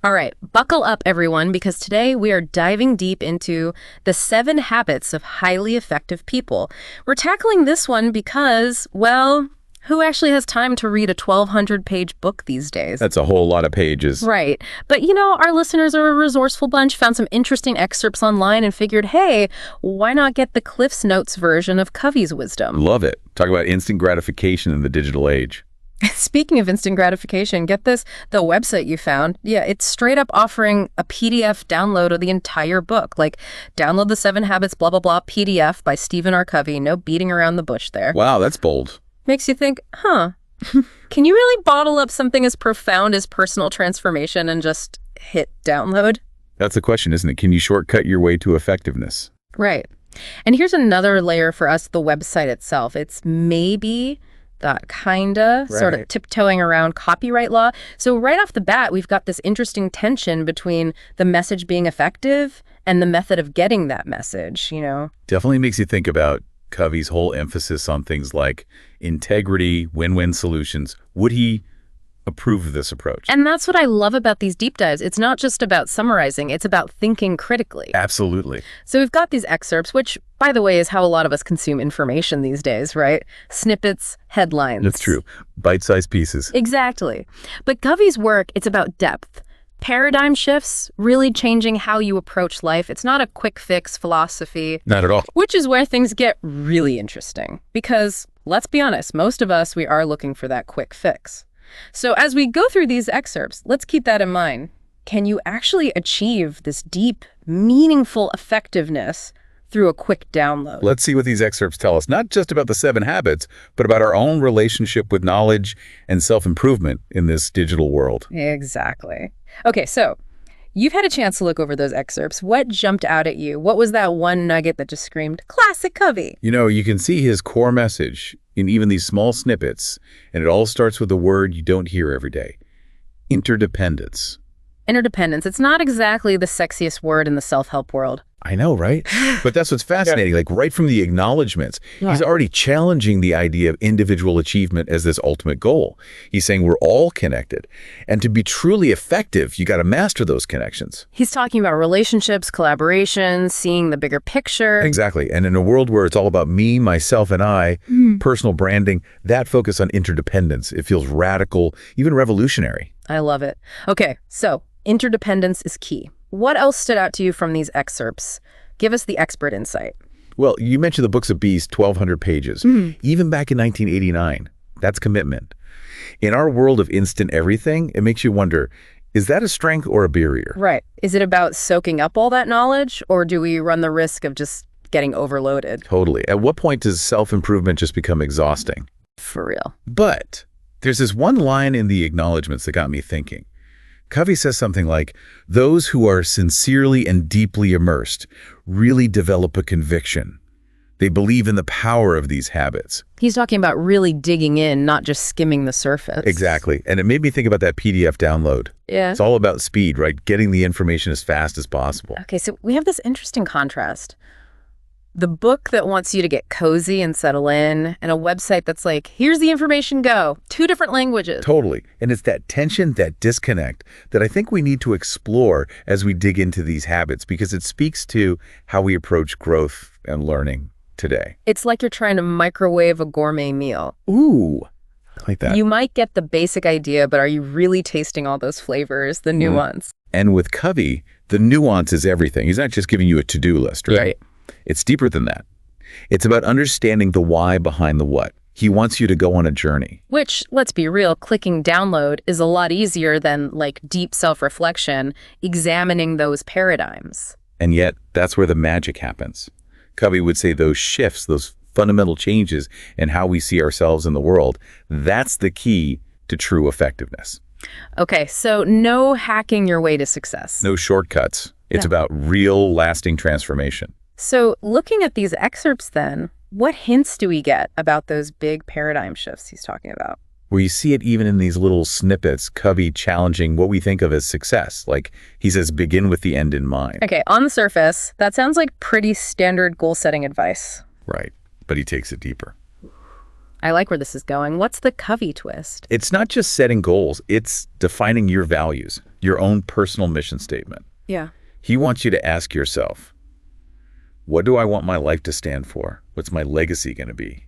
All right, buckle up, everyone, because today we are diving deep into the 7 habits of highly effective people. We're tackling this one because, well, who actually has time to read a 1,200-page book these days? That's a whole lot of pages. Right. But, our listeners are a resourceful bunch, found some interesting excerpts online and figured, hey, why not get the Cliff's Notes version of Covey's wisdom? Love it. Talk about instant gratification in the digital age. Speaking of instant gratification, get this, the website you found, it's straight up offering a PDF download of the entire book. Like, download the 7 Habits, blah, blah, blah, PDF by Stephen R. Covey. No beating around the bush there. Wow, that's bold. Makes you think, can you really bottle up something as profound as personal transformation and just hit download? That's the question, isn't it? Can you shortcut your way to effectiveness? Right. And here's another layer for us, the website itself. It's maybe that kinda sort of tiptoeing around copyright law. So right off the bat, we've got this interesting tension between the message being effective and the method of getting that message, Definitely makes you think about Covey's whole emphasis on things like integrity, win-win solutions. Would he approve of this approach? And that's what I love about these deep dives. It's not just about summarizing, it's about thinking critically. Absolutely. So we've got these excerpts, which, by the way, is how a lot of us consume information these days, right? Snippets, headlines. That's true. Bite-sized pieces. Exactly. But Covey's work, it's about depth. Paradigm shifts, really changing how you approach life. It's not a quick fix philosophy. Not at all. Which is where things get really interesting. Because, let's be honest, most of us, we are looking for that quick fix. So as we go through these excerpts, let's keep that in mind. Can you actually achieve this deep, meaningful effectiveness through a quick download? Let's see what these excerpts tell us, not just about the 7 habits, but about our own relationship with knowledge and self-improvement in this digital world. Exactly. Okay, so you've had a chance to look over those excerpts. What jumped out at you? What was that one nugget that just screamed, classic Covey? You can see his core message in even these small snippets, and it all starts with a word you don't hear every day: interdependence. Interdependence. It's not exactly the sexiest word in the self-help world. I know, right? But that's what's fascinating. Like right from the acknowledgments, he's already challenging the idea of individual achievement as this ultimate goal. He's saying we're all connected. And to be truly effective, you got to master those connections. He's talking about relationships, collaboration, seeing the bigger picture. Exactly. And in a world where it's all about me, myself, and I, personal branding, that focus on interdependence, it feels radical, even revolutionary. I love it. Okay, so interdependence is key. What else stood out to you from these excerpts? Give us the expert insight. Well, you mentioned the Books of Bees, 1,200 pages. Even back in 1989, that's commitment. In our world of instant everything, it makes you wonder, is that a strength or a barrier? Right. Is it about soaking up all that knowledge, or do we run the risk of just getting overloaded? Totally. At what point does self-improvement just become exhausting? For real. But there's this one line in the acknowledgments that got me thinking. Covey says something like, those who are sincerely and deeply immersed really develop a conviction. They believe in the power of these habits. He's talking about really digging in, not just skimming the surface. Exactly. And it made me think about that PDF download. Yeah. It's all about speed, right? Getting the information as fast as possible. Okay, so we have this interesting contrast. The book that wants you to get cozy and settle in, and a website that's like, here's the information, go. 2 different languages. Totally. And it's that tension, that disconnect, that I think we need to explore as we dig into these habits, because it speaks to how we approach growth and learning today. It's like you're trying to microwave a gourmet meal. Ooh, I like that. You might get the basic idea, but are you really tasting all those flavors, the nuance? And with Covey, the nuance is everything. He's not just giving you a to-do list, right? It's deeper than that. It's about understanding the why behind the what. He wants you to go on a journey. Which, let's be real, clicking download is a lot easier than like deep self-reflection, examining those paradigms. And yet, that's where the magic happens. Covey would say those shifts, those fundamental changes in how we see ourselves in the world, that's the key to true effectiveness. Okay, so no hacking your way to success. No shortcuts. It's about real, lasting transformation. So looking at these excerpts then, what hints do we get about those big paradigm shifts he's talking about? Where you see it even in these little snippets, Covey challenging what we think of as success. Like he says, begin with the end in mind. Okay, on the surface, that sounds like pretty standard goal-setting advice. Right, but he takes it deeper. I like where this is going. What's the Covey twist? It's not just setting goals, it's defining your values. your own personal mission statement. Yeah. He wants you to ask yourself, what do I want my life to stand for? What's my legacy going to be?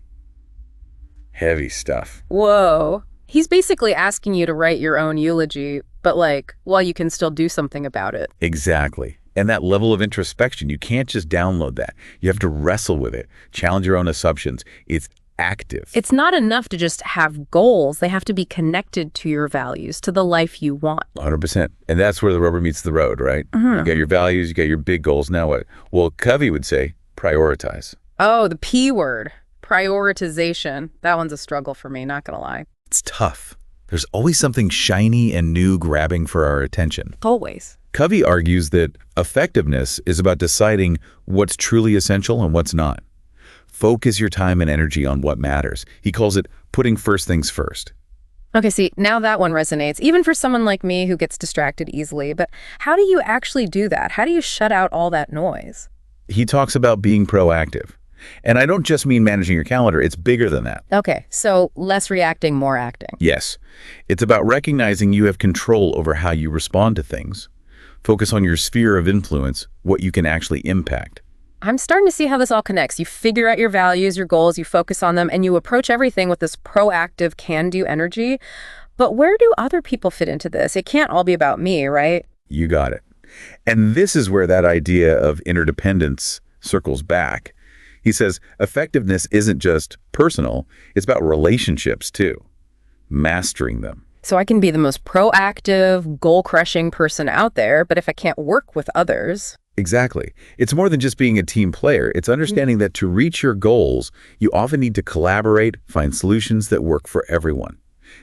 Heavy stuff. Whoa. He's basically asking you to write your own eulogy, but while you can still do something about it. Exactly. And that level of introspection, you can't just download that. You have to wrestle with it, challenge your own assumptions. It's active. It's not enough to just have goals. They have to be connected to your values, to the life you want. 100%. And that's where the rubber meets the road, right? You got your values, you got your big goals. Now what? Well, Covey would say, prioritize. Oh, the P word, prioritization. That one's a struggle for me, not gonna lie. It's tough. There's always something shiny and new grabbing for our attention. Always. Covey argues that effectiveness is about deciding what's truly essential and what's not. Focus your time and energy on what matters. He calls it putting first things first. Okay, see, now that one resonates, even for someone like me who gets distracted easily. But how do you actually do that? How do you shut out all that noise? He talks about being proactive. And I don't just mean managing your calendar. It's bigger than that. Okay, so less reacting, more acting. Yes. It's about recognizing you have control over how you respond to things. Focus on your sphere of influence, what you can actually impact. I'm starting to see how this all connects. You figure out your values, your goals, you focus on them, and you approach everything with this proactive, can-do energy. But where do other people fit into this? It can't all be about me, right? You got it. And this is where that idea of interdependence circles back. He says effectiveness isn't just personal, it's about relationships too. Mastering them. So I can be the most proactive, goal-crushing person out there, but if I can't work with others... Exactly. It's more than just being a team player. It's understanding that to reach your goals, you often need to collaborate, find solutions that work for everyone.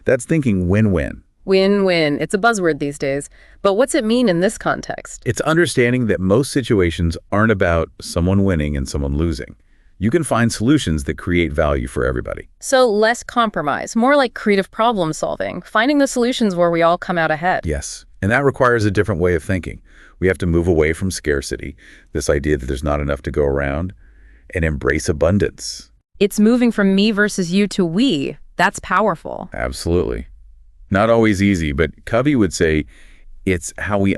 That's thinking win-win. Win-win. It's a buzzword these days. But what's it mean in this context? It's understanding that most situations aren't about someone winning and someone losing. You can find solutions that create value for everybody. So less compromise, more like creative problem solving, finding the solutions where we all come out ahead. Yes, and that requires a different way of thinking. We have to move away from scarcity, this idea that there's not enough to go around, and embrace abundance. It's moving from me versus you to we. That's powerful. Absolutely. Not always easy, but Covey would say it's how we